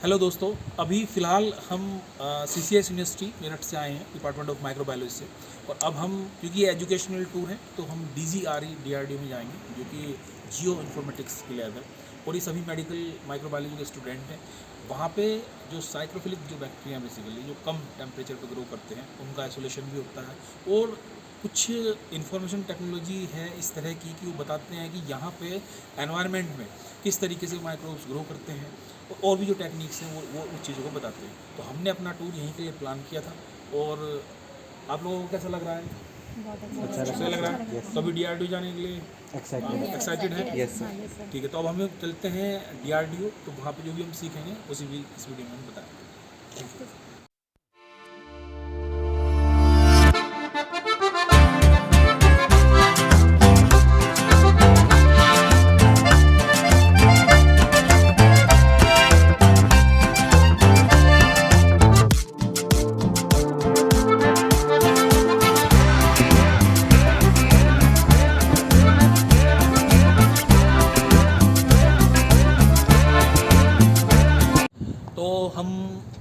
Hello दोस्तों, अभी फ़िलहाल हम CCS यूनिवर्सिटी मेरठ से आए हैं, डिपार्टमेंट ऑफ माइक्रोबायोलॉजी से। और अब हम, क्योंकि ये एजुकेशनल टूर है, तो हम DGRE DRDO में जाएंगे, जो कि जियो इन्फॉर्मेटिक्स की लैब है। और ये सभी मेडिकल माइक्रोबायोलॉजी के स्टूडेंट हैं। वहाँ पे जो साइक्रोफिलिक जो बैक्टीरिया बेसिकली जो कम टेम्परेचर पे ग्रो करते हैं, उनका आइसोलेशन भी होता है। और कुछ इंफॉर्मेशन टेक्नोलॉजी है इस तरह की कि वो बताते हैं कि यहाँ पे एनवायरनमेंट में किस तरीके से माइक्रोब्स ग्रो करते हैं, और भी जो टेक्निक्स हैं वो उस चीज़ों को बताते हैं। तो हमने अपना टूर यहीं के लिए प्लान किया था। और आप लोगों को कैसा लग रहा है? बहुत अच्छा लग रहा है। Yes. तो अभी DRDO जाने के लिए एक्साइटेड है? Yes, sir. ठीक है, तो अब हम चलते हैं DRDO। तो वहाँ पे जो भी हम सीखेंगे उसी भी इस वीडियो में हम बताएंगे। तो हम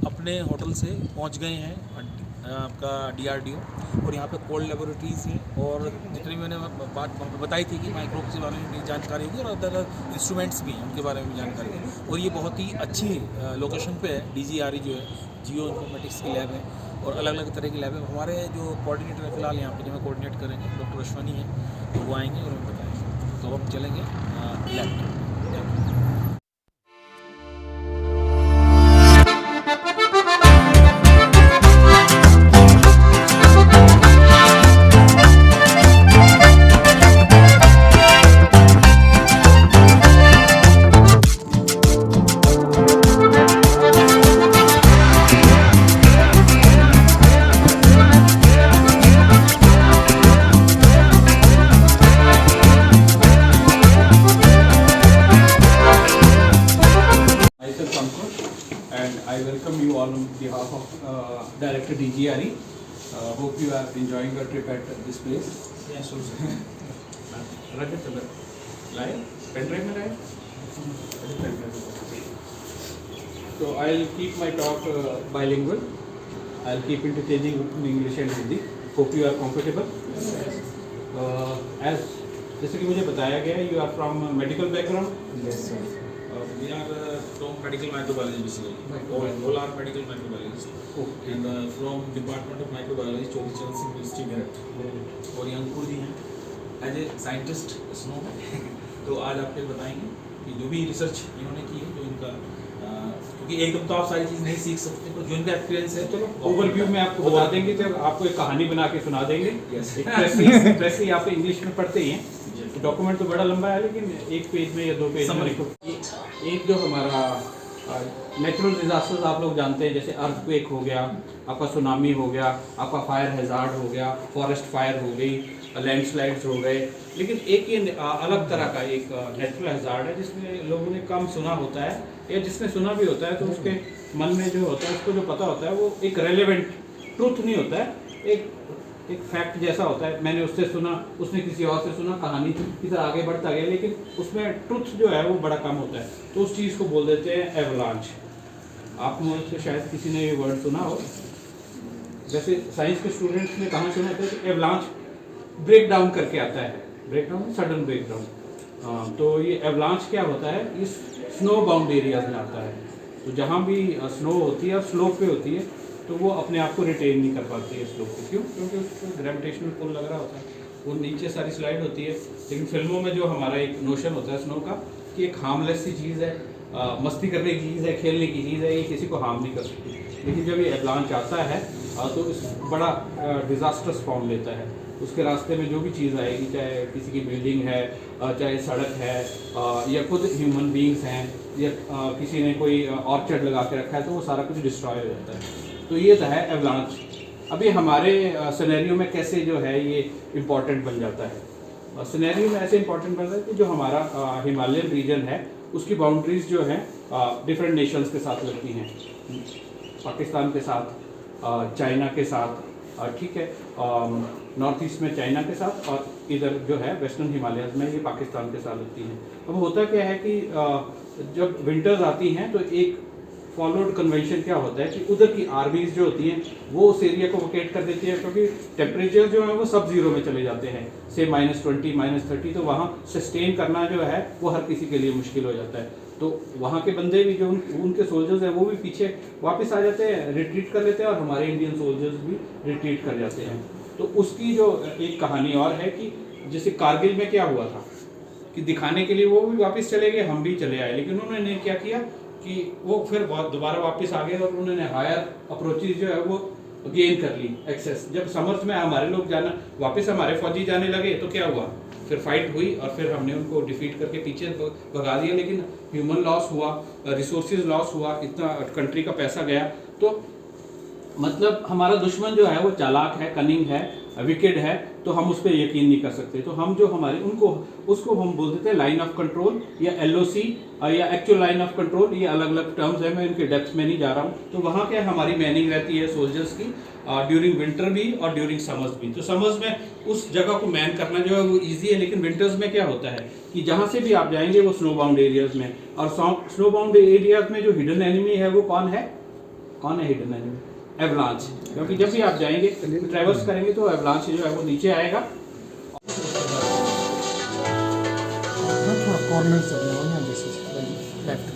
अपने होटल से पहुंच गए हैं आपका DRDO। और यहाँ पे कोल्ड लेबोरेटरीज़ हैं, और जितनी मैंने बात बताई थी कि माइक्रोब्स के बारे में जानकारी होगी, और अदर इंस्ट्रूमेंट्स भी हैं उनके बारे में भी जानकारी है। और ये बहुत ही अच्छी लोकेशन पे है। DGRE जो है, जियो इन्फॉर्मेटिक्स की लैब है, और अलग अलग तरह की लैब है। हमारे जो कोऑर्डिनेटर है फिलहाल यहाँ पे, जो हमें कोऑर्डिनेट करेंगे, डॉक्टर अश्वनी है, तो वो आएंगे और हमें बताएंगे। तो हम चलेंगे लैब पे। Myself Ankush, and I welcome you all on behalf of Director DGRE. Hope you are enjoying your trip at this place. Yes, sir. Rajat, live? Pen drive में live? So I'll keep my talk bilingual. I'll keep interchanging between English and Hindi. Hope you are comfortable. As जैसे कि मुझे बताया गया है, you are from medical background. Yes, sir. We are from medical microbiology basically. All are medical microbiologists. Okay. And from Department of Microbiology, Chaudhary चरण Singh university Meerut. और ये अंकुर जी हैं एज ए साइंटिस्ट स्नो। तो आज आपको बताएंगे कि जो भी रिसर्च इन्होंने की है, जो इनका क्योंकि एकदम तो आप सारी चीज़ नहीं सीख सकते, तो जो इनका एक्सपीरियंस है, चलो ओवरव्यू में आपको बता देंगे, जब आपको एक कहानी बना के सुना देंगे। Yes. प्रेस आप इंग्लिश में पढ़ते ही हैं। डॉक्यूमेंट तो बड़ा लंबा है, लेकिन एक पेज में या दो पेज में Summary. लिखो। एक जो हमारा नेचुरल डिजास्टर्स आप लोग जानते हैं, जैसे अर्थक्वेक हो गया, आपका सुनामी हो गया, आपका फायर हैजार्ड हो गया, फॉरेस्ट फायर हो गई, लैंडस्लाइड्स हो गए। लेकिन एक ये अलग तरह का एक नेचुरल हैजार्ड है जिसमें लोगों ने कम सुना होता है, या जिसने सुना भी होता है तो उसके मन में जो होता है, उसको जो पता होता है वो एक रेलेवेंट ट्रूथ नहीं होता है, एक फैक्ट जैसा होता है। मैंने उससे सुना, उसने किसी और से सुना, कहानी की तरह आगे बढ़ता गया, लेकिन उसमें ट्रुथ जो है वो बड़ा कम होता है। तो उस चीज़ को बोल देते हैं एवलांच। आप में से शायद किसी ने ये वर्ड सुना हो। वैसे साइंस के स्टूडेंट्स ने कहाँ सुना था कि एवलांच ब्रेक डाउन करके आता है, break down, sudden break down. तो ये एवलांच क्या होता है, इस स्नो बाउंड एरियाज में आता है। तो जहाँ भी स्नो होती है और स्लोप पे होती है, तो वो अपने आप को रिटेन नहीं कर पाती है स्लोप पे। क्यों? क्योंकि उसको ग्रेविटेशनल पुल लग रहा होता है, वो नीचे सारी स्लाइड होती है। लेकिन फिल्मों में जो हमारा एक नोशन होता है स्नो का, कि एक हार्मलेस सी चीज़ है, मस्ती करने की चीज़ है, खेलने की चीज़ है, ये किसी को हार्म नहीं कर सकती। लेकिन जब ये एवलांच आता है तो इस बड़ा डिज़ास्टर्स फॉर्म लेता है। उसके रास्ते में जो भी चीज़ आएगी, चाहे किसी की बिल्डिंग है, चाहे सड़क है, या खुद ह्यूमन बींग्स हैं, या किसी ने कोई ऑर्चर्ड लगा के रखा है, तो वो सारा कुछ डिस्ट्रॉय हो जाता है। तो ये तो है एवलांच। अभी हमारे सिनेरियो में कैसे जो है ये इम्पॉर्टेंट बन जाता है। सिनेरियो में ऐसे इम्पॉर्टेंट बन जाता है कि जो हमारा हिमालयन रीजन है, उसकी बाउंड्रीज जो हैं डिफरेंट नेशंस के साथ लगती हैं। पाकिस्तान के साथ, चाइना के साथ, ठीक है, नॉर्थ ईस्ट में चाइना के साथ, और इधर जो है वेस्टर्न हिमालयस में ये पाकिस्तान के साथ लगती हैं। अब होता क्या है कि जब विंटर्स आती हैं तो एक फॉलोड कन्वेंशन क्या होता है कि उधर की आर्मीज जो होती हैं वो उस एरिया को वोकेट कर देती है, क्योंकि टेम्परेचर जो है वो सब जीरो में चले जाते हैं, से -20 -30, तो वहाँ सस्टेन करना जो है वो हर किसी के लिए मुश्किल हो जाता है। तो वहाँ के बंदे भी जो उनके सोल्जर्स हैं वो भी पीछे वापस आ जाते हैं, रिट्रीट कर लेते हैं, और हमारे इंडियन सोल्जर्स भी रिट्रीट कर जाते हैं। तो उसकी जो एक कहानी और है कि जैसे कारगिल में क्या हुआ था कि दिखाने के लिए वो भी वापस चले गए, हम भी चले आए, लेकिन उन्होंने क्या किया कि वो फिर दोबारा वापस आ गए और उन्होंने हायर अप्रोचेज जो है वो गेन कर ली एक्सेस। जब समर्स में हमारे लोग जाना वापस हमारे फौजी जाने लगे तो क्या हुआ, फिर फाइट हुई और फिर हमने उनको डिफीट करके पीछे भगा दिया, लेकिन ह्यूमन लॉस हुआ, रिसोर्सेज लॉस हुआ, इतना कंट्री का पैसा गया। तो मतलब हमारा दुश्मन जो है वो चालाक है, कनिंग है, विकेड है, तो हम उस पर यकीन नहीं कर सकते। तो हम जो हमारे उनको उसको हम बोल देते हैं लाइन ऑफ कंट्रोल या LOC या एक्चुअल लाइन ऑफ कंट्रोल, ये अलग अलग टर्म्स हैं, मैं इनके डेप्थ में नहीं जा रहा हूँ। तो वहाँ क्या हमारी मैनिंग रहती है सोल्जर्स की ड्यूरिंग विंटर भी और ड्यूरिंग समर्स भी। तो समर्स में उस जगह को मैन करना जो है वो ईजी है, लेकिन विंटर्स में क्या होता है कि जहाँ से भी आप जाएंगे वो स्नो बाउंड एरियाज में, और स्नो बाउंड एरियाज में जो हिडन एनिमी है वो कौन है हिडन एनिमी? एवलांच। क्योंकि जब भी आप जाएंगे ट्रैवर्स करेंगे तो एवलांच जो है वो नीचे आएगा। थोड़ा कॉर्नर से ना, दिस इज लेफ्ट।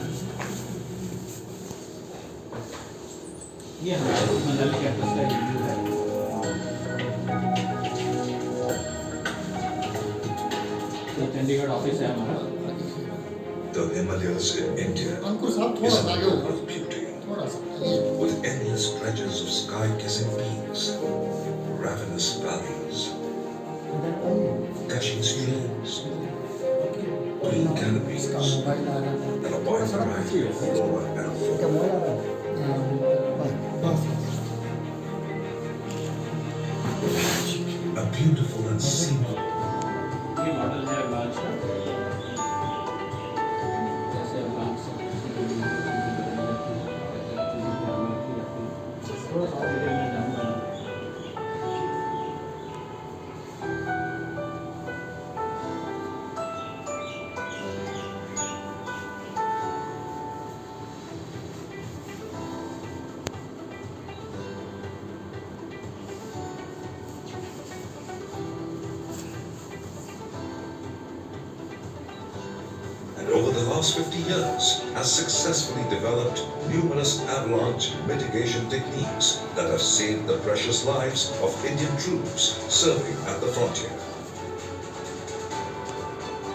ये हमारे मनाली कैंपस का रिव्यू है। तो चंडीगढ़ ऑफिस है हमारा। The Himalayas in India अंकुर साहब थोड़ा is सा a आगे world होगा, of beauty, थोड़ा सा with endless stretches of sky-kissing peaks, ravenous valleys, gushing streams, green canopies, इसका मोबाइल आ रहा है, and a wide variety of flora and क्या fauna. मोबाइल आ रहा है, बस A beautiful and scenic ये मॉडल है एवलांच का। जैसे एवलांच थोड़ा सा आगे मैं जाऊंगा। and over the last 50 years has successfully developed numerous avalanche mitigation techniques that have saved the precious lives of Indian troops serving at the frontier.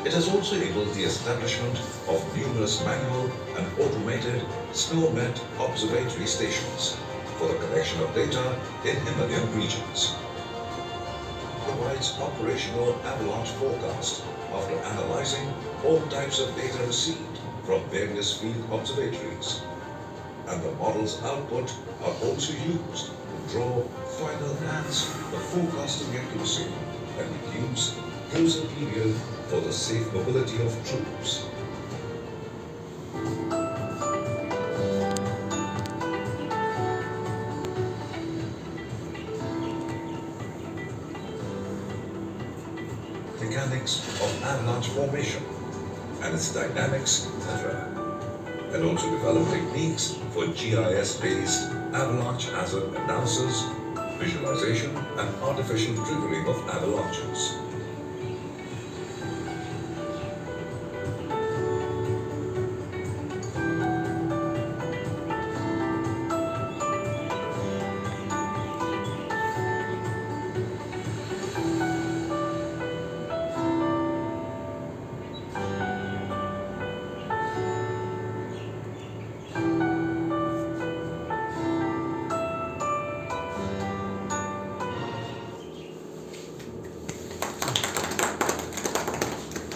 It has also enabled the establishment of numerous manual and automated SNOMET observatory stations for the collection of data in Himalayan regions. Provides operational avalanche forecast after analyzing all types of data received from various field observatories. And the model's output are also used to draw final enhance the forecasting accuracy and reduce closer period for the safe mobility of troops. Mechanics of avalanche formation and its dynamics, etc. And also develop techniques for GIS-based avalanche hazard analysis, visualization, and artificial triggering of avalanches.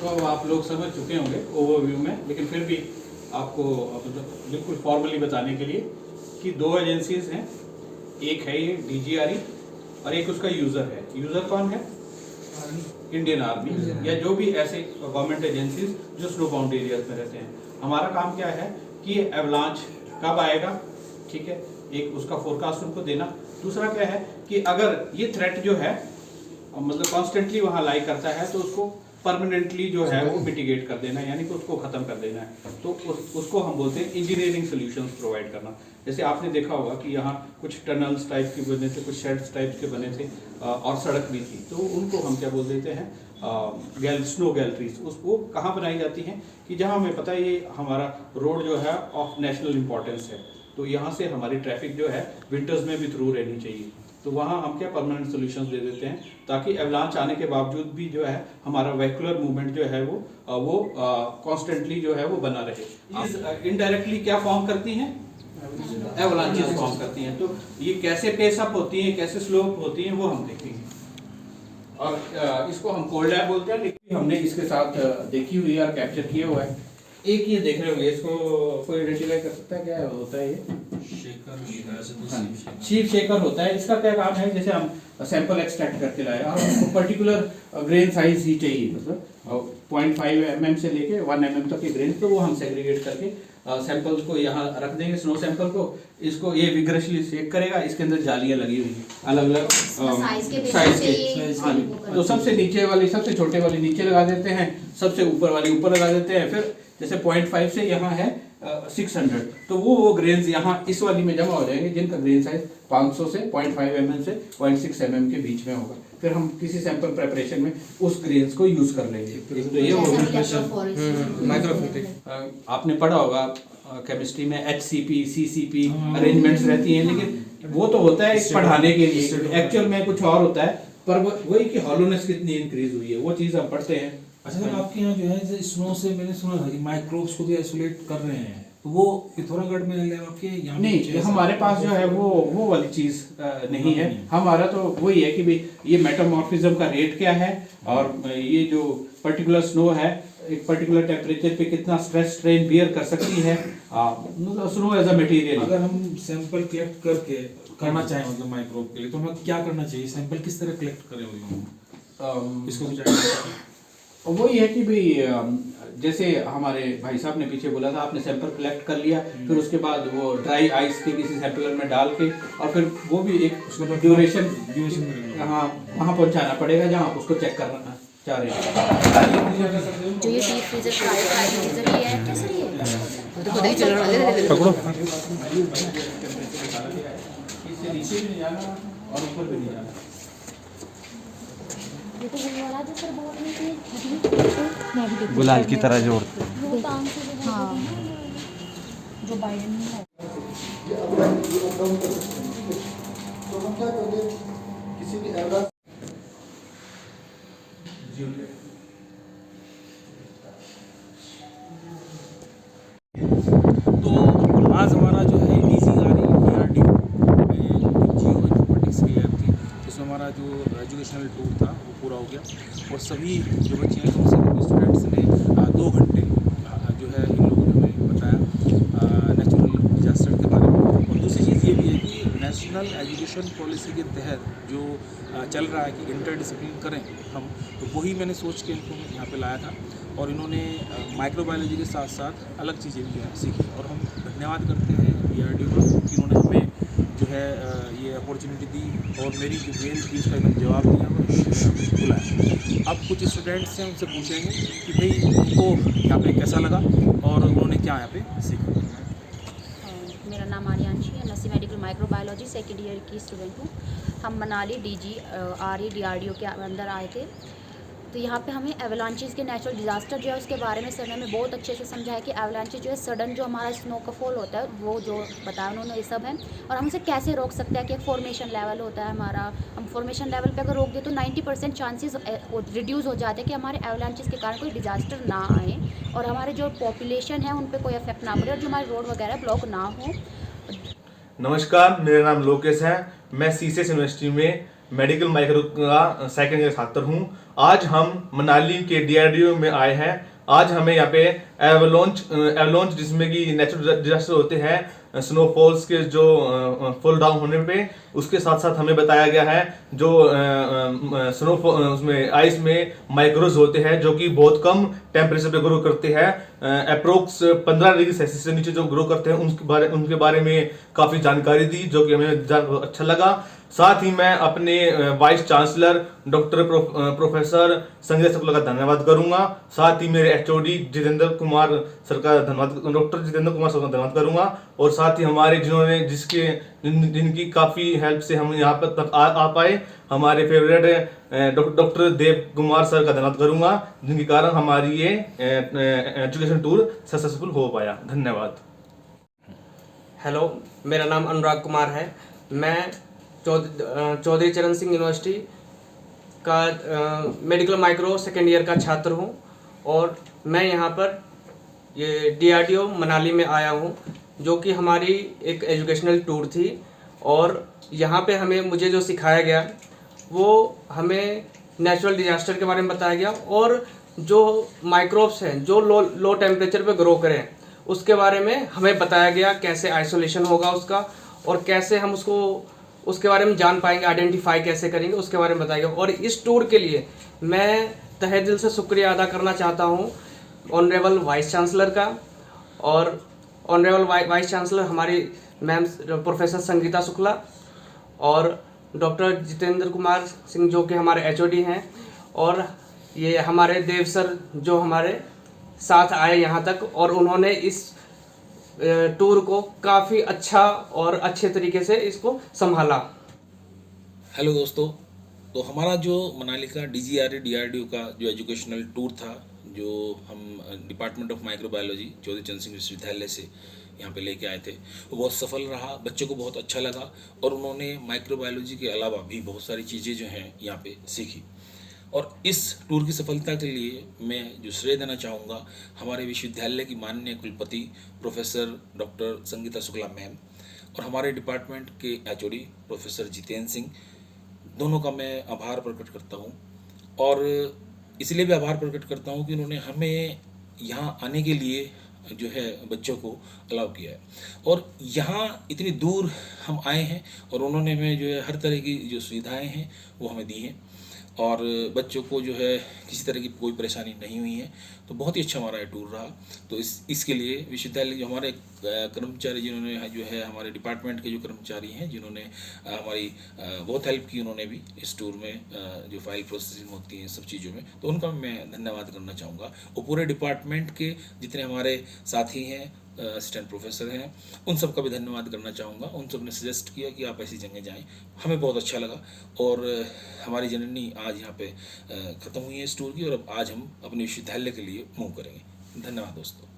तो अब आप लोग समझ चुके होंगे overview में, लेकिन फिर भी आपको मतलब बिल्कुल फॉर्मली बताने के लिए कि दो एजेंसीज हैं, एक है ये DGRE और एक उसका यूज़र है। यूज़र कौन है? इंडियन आर्मी या जो भी ऐसे गवर्नमेंट एजेंसीज जो स्नो बाउंड एरियाज में रहते हैं। हमारा काम क्या है कि ये एवलांच कब आएगा, ठीक है, एक उसका फोरकास्ट उनको देना। दूसरा क्या है कि अगर ये थ्रेट जो है मतलब कॉन्स्टेंटली वहाँ लाई करता है तो उसको परमानेंटली जो है वो मिटिगेट कर देना है, यानी कि उसको ख़त्म कर देना है। तो उसको हम बोलते हैं इंजीनियरिंग सॉल्यूशंस प्रोवाइड करना। जैसे आपने देखा होगा कि यहाँ कुछ टनल्स टाइप के बने थे, कुछ शेड्स टाइप के बने थे और सड़क भी थी, तो उनको हम क्या बोल देते हैं स्नो गैलरीज। वो कहाँ बनाई जाती हैं कि जहाँ हमें पता है ये हमारा रोड जो है ऑफ नेशनल इम्पोर्टेंस है, तो यहाँ से हमारी ट्रैफिक जो है विंटर्स में भी थ्रू रहनी चाहिए। तो वहाँ हम क्या परमानेंट सॉल्यूशंस दे देते हैं ताकि एवलांच आने के बावजूद भी जो है हमारा वेहिकुलर मूवमेंट जो है वो कॉन्स्टेंटली जो है वो बना रहे। इनडायरेक्टली क्या फॉर्म करती हैं? एवलांचेस फॉर्म करती हैं। तो ये कैसे पेस अप होती हैं, कैसे स्लोप होती हैं, वो हम देखेंगे। और इसको हम कोल्ड लैब बोलते हैं, लेकिन हमने इसके साथ देखी हुई है और कैप्चर किया हुआ है। एक ये देख रहे होंगे, इसको कोई आइडेंटिफाई कर सकता है क्या होता है? ये शीप शेकर होता है। इसका क्या काम है? जैसे हम सैंपल एक्सट्रैक्ट करके लाए और हमको पर्टिकुलर ग्रेन साइज ही चाहिए, मतलब 0.5 mm से लेके 1 mm तक के ग्रेन, तो वो हम सेग्रीगेट करके सैंपल्स को यहाँ रख देंगे, स्नो सैंपल को। इसको ये विग्रसली शेक करेगा, इसके अंदर जालियाँ लगी हुई हैं अलग अलग साइज के। हाँ, तो सबसे नीचे वाली, सबसे छोटे वाली नीचे लगा देते हैं, सबसे ऊपर वाली ऊपर लगा देते हैं। फिर जैसे 0.5 से यहाँ है 600, तो वो ग्रेन्स यहाँ इस वाली में जमा हो जाएंगे जिनका ग्रेन साइज 500 से 0.5 mm से 0.6 mm के बीच में होगा। फिर हम किसी सैंपल प्रेपरेशन में उस ग्रेन्स को यूज कर लेंगे। तो ये आपने पढ़ा होगा केमिस्ट्री में HCP, CCP अरेंजमेंट्स रहती हैं, लेकिन वो तो होता है पढ़ाने के लिए, एक्चुअल में कुछ और होता है। पर वही कि हॉलोनेस कितनी इंक्रीज हुई है वो चीज़ हम पढ़ते हैं। अच्छा सर, आपके यहाँ जो है स्नो से मैंने सुना था कि माइक्रोब्स को भी आइसोलेट कर रहे हैं, तो वो पिथौरागढ़ में लैब आपके यहाँ नहीं, हमारे पास जो है वो वाली चीज़ नहीं है। हमारा तो वही है कि भाई ये मेटामॉर्फिज्म का रेट क्या है और ये जो पर्टिकुलर स्नो है एक पर्टिकुलर टेम्परेचर पे कितना स्ट्रेस स्ट्रेन बियर कर सकती है स्नो एज अ मटेरियल। अगर हम सैंपल कलेक्ट करके करना चाहें मतलब माइक्रोब के लिए, तो हमें क्या करना चाहिए? सैंपल किस तरह कलेक्ट करें? इसको कुछ वही है कि भाई जैसे हमारे भाई साहब ने पीछे बोला था, आपने सैंपल कलेक्ट कर लिया, फिर उसके बाद वो ड्राई आइस के किसी सैंपलर में डाल के और फिर वो भी एक ड्यूरेशन हाँ वहाँ पहुँचाना पड़ेगा जहाँ आप उसको चेक करना चाह रहे हैं। जो ये डीप फ्रीजर फ्रीजर ये है क्या सर? ये तो खुद ही चल रहा है, पकड़ो। इससे नीचे भी नहीं जाना और ऊपर भी नहीं जाना। ये तो वो वाला जो सर बोल रहे थे गुलाल की तरह जोड़ वो काम से हाँ जो बाइडेन में है। तो हम क्या करेंगे, किसी भी एवलांच तो आज हमारा जो है DRDO में जियो इन्फॉर्मेटिक्स की लैब थी, उसमें हमारा जो एजुकेशनल टूर था वो पूरा हो गया और सभी जो बच्चे हैं उन सभी स्टूडेंट्स ने 2 घंटे जो है इन लोगों ने हमें बताया नेचुरल डिजास्टर के बारे में। और दूसरी चीज़ ये भी है कि नेशनल एजुकेशन पॉलिसी के तहत जो चल रहा है कि इंटरडिसिप्लिन करें हम, तो वही मैंने सोच के इनको यहाँ पे लाया था। और इन्होंने माइक्रोबायोलॉजी के साथ साथ अलग चीज़ें भी सीखी और हम धन्यवाद करते हैं DRDO का कि उन्होंने हमें जो है ये अपॉर्चुनिटी दी और मेरी जो मेल थी उसका एकदम जवाब दिया और बुलाया। अब कुछ स्टूडेंट्स हैं उनसे पूछेंगे कि भाई उनको यहाँ पे कैसा लगा और उन्होंने क्या यहाँ पे सीखा। मेरा नाम आर्यांशी है, nursing medical microbiology second year की स्टूडेंट हूँ। हम मनाली DRDO के अंदर आए थे। तो यहाँ पे हमें एवलांचेस के नेचुरल डिज़ास्टर जो है उसके बारे में सर ने हमें बहुत अच्छे से समझाया कि एवलांचेस जो है सडन जो हमारा स्नो का फॉल होता है वो जो बताया उन्होंने ये सब है और हम उसे कैसे रोक सकते हैं कि एक फॉर्मेशन लेवल होता है हमारा, हम फॉर्मेशन लेवल पे अगर रोक दें तो 90% चांसेस रिड्यूस हो जाते हैं कि हमारे एवलांचेस के कारण कोई डिज़ास्टर ना आए और हमारे जो पॉपुलेशन है उन पर कोई इफेक्ट ना पड़े और जो हमारे रोड वगैरह ब्लॉक ना हो। नमस्कार, मेरा नाम लोकेश है। मैं CCS यूनिवर्सिटी में मेडिकल माइक्रो का सेकंड ईयर छात्र हूँ। आज हम मनाली के DRDO में आए हैं। आज हमें यहाँ पे एवलॉन्च जिसमें कि नेचुरल डिजास्टर होते हैं स्नोफॉल्स के जो फॉल डाउन होने पे, उसके साथ साथ हमें बताया गया है जो स्नोफॉल उसमें आइस में माइक्रोज होते हैं जो कि बहुत कम टेम्परेचर पे ग्रो करते हैं, अप्रोक्स 15 डिग्री सेल्सियस से नीचे जो ग्रो करते हैं उनके बारे में काफ़ी जानकारी दी, जो कि हमें अच्छा लगा। साथ ही मैं अपने vice chancellor doctor professor Sanjay Shukla का धन्यवाद करूंगा। साथ ही मेरे एचओडी जितेंद्र कुमार सर का धन्यवाद, डॉक्टर जितेंद्र कुमार सर का धन्यवाद करूंगा। और साथ ही हमारे जिनकी काफ़ी हेल्प से हम यहाँ पर तक आ पाए, हमारे favourite doctor Dev Kumar sir का धन्यवाद करूंगा, जिनके कारण हमारी ये एजुकेशन टूर सक्सेसफुल हो पाया। धन्यवाद। हेलो, मेरा नाम अनुराग कुमार है। मैं चौधरी चरण सिंह यूनिवर्सिटी का मेडिकल माइक्रो सेकेंड ईयर का छात्र हूं और मैं यहां पर ये DRDO मनाली में आया हूं, जो कि हमारी एक एजुकेशनल टूर थी। और यहां पे मुझे जो सिखाया गया वो हमें नेचुरल डिजास्टर के बारे में बताया गया और जो माइक्रोब्स हैं जो लो टेम्परेचर पे ग्रो करें उसके बारे में हमें बताया गया, कैसे आइसोलेशन होगा उसका और कैसे हम उसके बारे में जान पाएंगे, आइडेंटिफाई कैसे करेंगे, उसके बारे में बताएगा। और इस टूर के लिए मैं तहे दिल से शुक्रिया अदा करना चाहता हूँ ऑनरेबल वाइस चांसलर का। और ऑनरेबल वाइस चांसलर हमारी मैम प्रोफेसर संगीता शुक्ला और डॉक्टर जितेंद्र कुमार सिंह जो कि हमारे HOD हैं, और ये हमारे देव सर जो हमारे साथ आए यहाँ तक और उन्होंने इस टूर को काफ़ी अच्छा और अच्छे तरीके से इसको संभाला। हेलो दोस्तों, तो हमारा जो मनाली का DGRE DRDO का जो एजुकेशनल टूर था, जो हम डिपार्टमेंट ऑफ माइक्रोबायोलॉजी चौधरी चरण सिंह विश्वविद्यालय से यहाँ पे लेके आए थे, वो बहुत सफल रहा। बच्चों को बहुत अच्छा लगा और उन्होंने माइक्रोबायोलॉजी के अलावा भी बहुत सारी चीज़ें जो हैं यहाँ पे सीखी। और इस टूर की सफलता के लिए मैं जो श्रेय देना चाहूँगा हमारे विश्वविद्यालय की माननीय कुलपति professor doctor Sangeeta Shukla ma'am और हमारे डिपार्टमेंट के HOD प्रोफेसर जितेंद्र सिंह, दोनों का मैं आभार प्रकट करता हूँ। और इसलिए भी आभार प्रकट करता हूँ कि उन्होंने हमें यहाँ आने के लिए जो है बच्चों को अलाउ किया है और यहाँ इतनी दूर हम आए हैं और उन्होंने हमें जो है हर तरह की जो सुविधाएं हैं वो हमें दी हैं और बच्चों को जो है किसी तरह की कोई परेशानी नहीं हुई है। तो बहुत ही अच्छा हमारा ये टूर रहा। तो इसके लिए विश्वविद्यालय जो हमारे कर्मचारी जिन्होंने जो है हमारे डिपार्टमेंट के जो कर्मचारी हैं जिन्होंने हमारी बहुत हेल्प की, उन्होंने भी इस टूर में जो फाइल प्रोसेसिंग होती है सब चीज़ों में, तो उनका मैं धन्यवाद करना चाहूँगा। और पूरे डिपार्टमेंट के जितने हमारे साथी हैं, असिस्टेंट प्रोफेसर हैं, उन सब का भी धन्यवाद करना चाहूँगा। उन सब ने सजेस्ट किया कि आप ऐसी जगह जाएं, हमें बहुत अच्छा लगा। और हमारी जर्नी आज यहाँ पे ख़त्म हुई है इस टूर की और अब आज हम अपने विश्वविद्यालय के लिए मूव करेंगे। धन्यवाद दोस्तों।